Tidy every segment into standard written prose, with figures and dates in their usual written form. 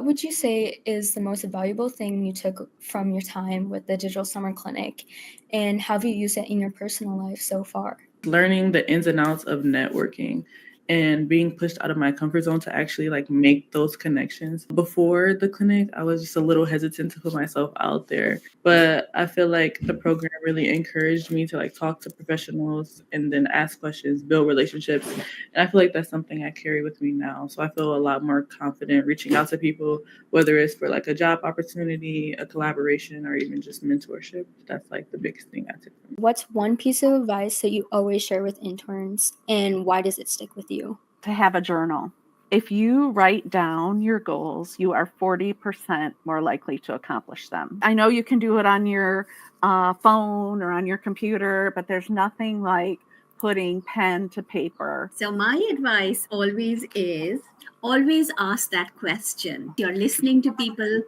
What would you say is the most valuable thing you took from your time with the Digital Summer Clinic, and how have you used it in your personal life so far? Learning the ins and outs of networking and being pushed out of my comfort zone to actually like make those connections. Before the clinic, I was just a little hesitant to put myself out there, but I feel like the program really encouraged me to like talk to professionals and then ask questions, build relationships. And I feel like that's something I carry with me now. So I feel a lot more confident reaching out to people, whether it's for like a job opportunity, a collaboration, or even just mentorship. That's like the biggest thing I took from it. What's one piece of advice that you always share with interns, and why does it stick with you? To have a journal. If you write down your goals, you are 40% more likely to accomplish them. I know you can do it on your phone or on your computer, but there's nothing like putting pen to paper. So my advice always is always ask that question. You're listening to people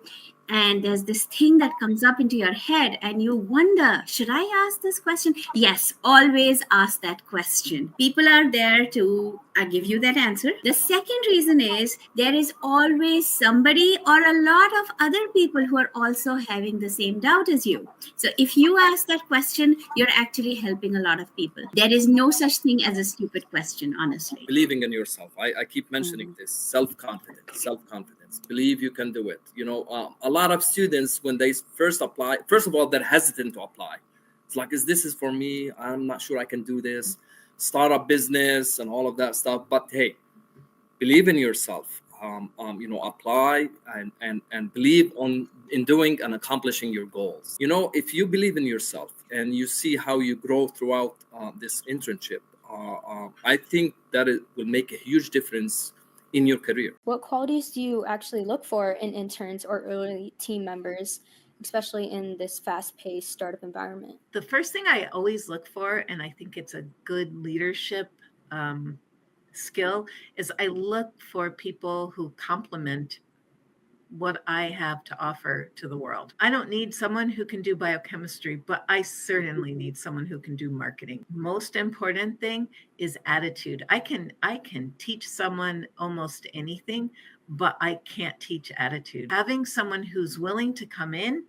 and there's this thing that comes up into your head and you wonder, should I ask this question? Yes, always ask that question. People are there to give you that answer. The second reason is there is always somebody or a lot of other people who are also having the same doubt as you. So if you ask that question, you're actually helping a lot of people. There is no such thing as a stupid question, honestly. Believing in yourself. I keep mentioning this. Self-confidence. Believe you can do it. A lot of students, when they first apply, first of all, they're hesitant to apply. It's like, this is for me? I'm not sure I can do this. Start a business and all of that stuff. But hey, believe in yourself. Apply and believe in doing and accomplishing your goals. If you believe in yourself and you see how you grow throughout this internship, I think that it will make a huge difference in your career. What qualities do you actually look for in interns or early team members, especially in this fast-paced startup environment? The first thing I always look for, and I think it's a good leadership skill, is I look for people who complement what I have to offer to the world. I don't need someone who can do biochemistry, but I certainly need someone who can do marketing. Most important thing is attitude. I can teach someone almost anything, but I can't teach attitude. Having someone who's willing to come in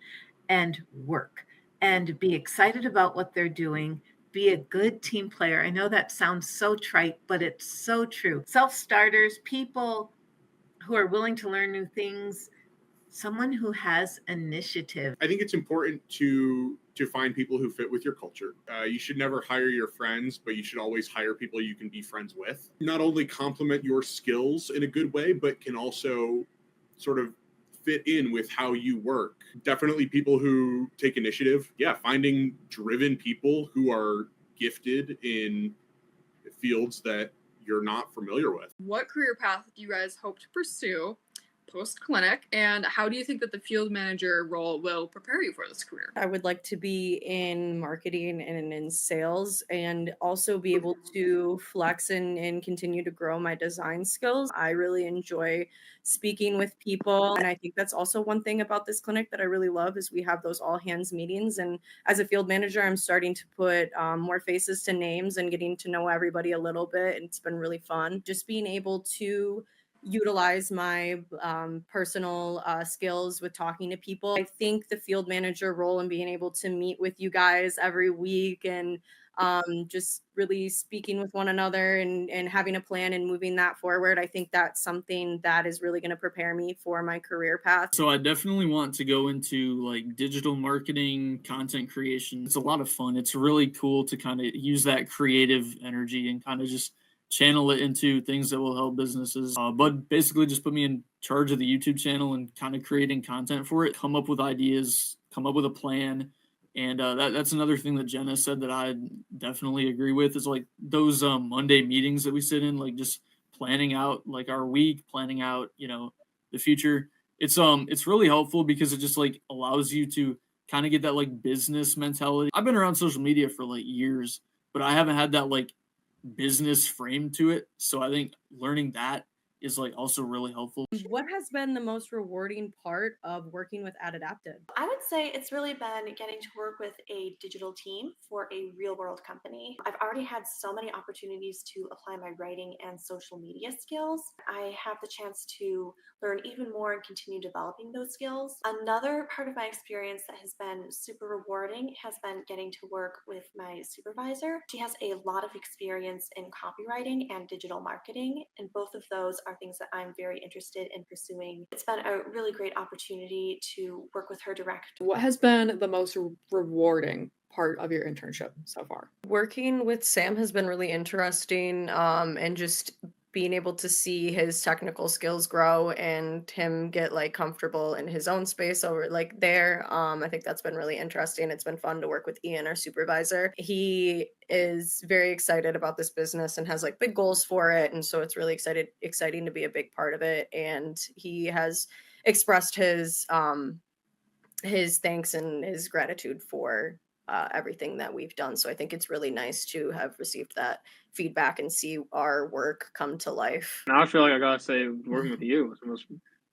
and work and be excited about what they're doing, be a good team player. I know that sounds so trite, but it's so true. Self-starters, people who are willing to learn new things, someone who has initiative. I think it's important to find people who fit with your culture. You should never hire your friends, but you should always hire people you can be friends with. Not only complement your skills in a good way, but can also sort of fit in with how you work. Definitely people who take initiative. Yeah, finding driven people who are gifted in fields that you're not familiar with. What career path do you guys hope to pursue post-clinic, and how do you think that the field manager role will prepare you for this career? I would like to be in marketing and in sales, and also be able to flex and continue to grow my design skills. I really enjoy speaking with people, and I think that's also one thing about this clinic that I really love is we have those all hands meetings, and as a field manager, I'm starting to put more faces to names and getting to know everybody a little bit, and it's been really fun. Just being able to utilize my personal skills with talking to people. I think the field manager role and being able to meet with you guys every week and just really speaking with one another and having a plan and moving that forward, I think that's something that is really going to prepare me for my career path. So I definitely want to go into like digital marketing, content creation. It's a lot of fun. It's really cool to kind of use that creative energy and kind of just channel it into things that will help businesses. But basically just put me in charge of the YouTube channel and kind of creating content for it, come up with ideas, come up with a plan. And that's another thing that Jenna said that I definitely agree with is like those Monday meetings that we sit in, like just planning out like our week, planning out, the future. It's really helpful because it just like allows you to kind of get that like business mentality. I've been around social media for like years, but I haven't had that like business frame to it. So I think learning that is like also really helpful. What has been the most rewarding part of working with Adapted? I would say it's really been getting to work with a digital team for a real world company. I've already had so many opportunities to apply my writing and social media skills. I have the chance to learn even more and continue developing those skills. Another part of my experience that has been super rewarding has been getting to work with my supervisor. She has a lot of experience in copywriting and digital marketing, and both of those are things that I'm very interested in pursuing. It's been a really great opportunity to work with her direct. What has been the most rewarding part of your internship so far? Working with Sam has been really interesting, and just being able to see his technical skills grow and him get like comfortable in his own space over like there. I think that's been really interesting. It's been fun to work with Ian, our supervisor. He is very excited about this business and has like big goals for it, and so it's really exciting to be a big part of it. And he has expressed his thanks and his gratitude for everything that we've done. So I think it's really nice to have received that feedback and see our work come to life. Now I feel like I gotta say working with you was the most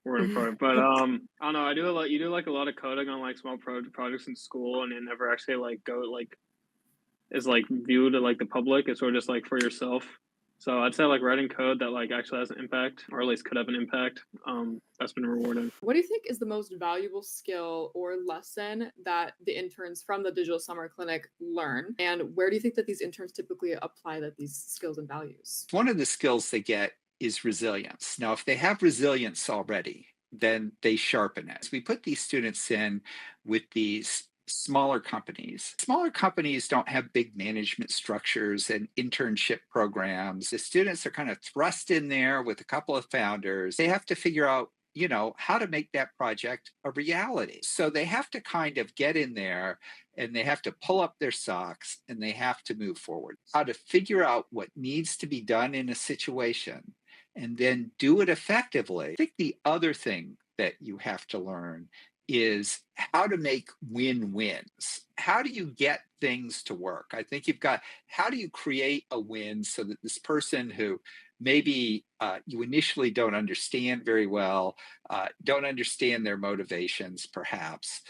rewarding part. But I don't know. I do a lot. You do like a lot of coding on like small projects in school, and it never actually like go like is like viewed to like the public. It's sort of just like for yourself. So I'd say like writing code that like actually has an impact, or at least could have an impact. That's been rewarding. What do you think is the most valuable skill or lesson that the interns from the Digital Summer Clinic learn? And where do you think that these interns typically apply these skills and values? One of the skills they get is resilience. Now, if they have resilience already, then they sharpen it. We put these students in with these smaller companies. Smaller companies don't have big management structures and internship programs. The students are kind of thrust in there with a couple of founders. They have to figure out, how to make that project a reality. So they have to kind of get in there and they have to pull up their socks and they have to move forward. How to figure out what needs to be done in a situation and then do it effectively. I think the other thing that you have to learn is how to make win-wins. How do you get things to work? I think how do you create a win so that this person who maybe you initially don't understand very well, don't understand their motivations perhaps,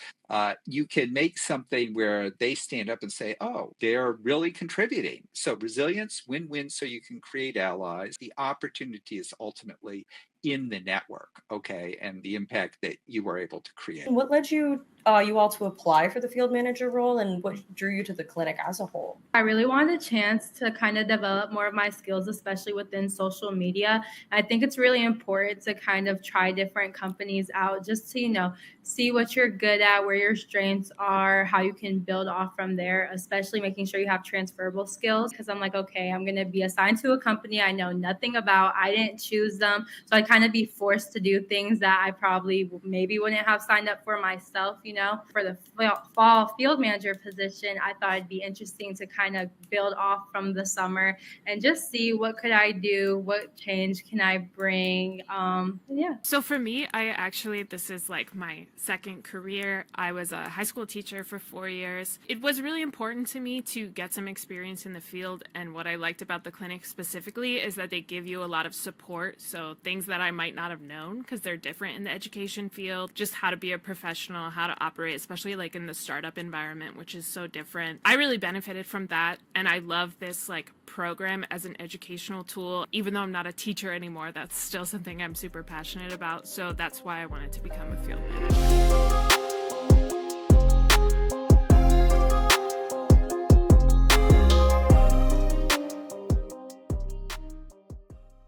you can make something where they stand up and say, oh, they're really contributing. So resilience, win-win, so you can create allies. The opportunity is ultimately in the network, okay, and the impact that you were able to create. What led you all to apply for the field manager role, and what drew you to the clinic as a whole? I really wanted a chance to kind of develop more of my skills, especially within social media. I think it's really important to kind of try different companies out just to, see what you're good at, where your strengths are, how you can build off from there, especially making sure you have transferable skills. Because I'm like, okay, I'm going to be assigned to a company I know nothing about. I didn't choose them. So I kind of be forced to do things that I probably maybe wouldn't have signed up for myself, For the fall field manager position, I thought it'd be interesting to kind of build off from the summer and just see what could I do, what change can I bring. Yeah. So for me, this is like my second career. I was a high school teacher for 4 years. It was really important to me to get some experience in the field, and what I liked about the clinic specifically is that they give you a lot of support. So things that I might not have known because they're different in the education field, just how to be a professional, how to operate, especially like in the startup environment, which is so different. I really benefited from that, and I love this like program as an educational tool. Even though I'm not a teacher anymore, that's still something I'm super passionate about. So that's why I wanted to become a field manager.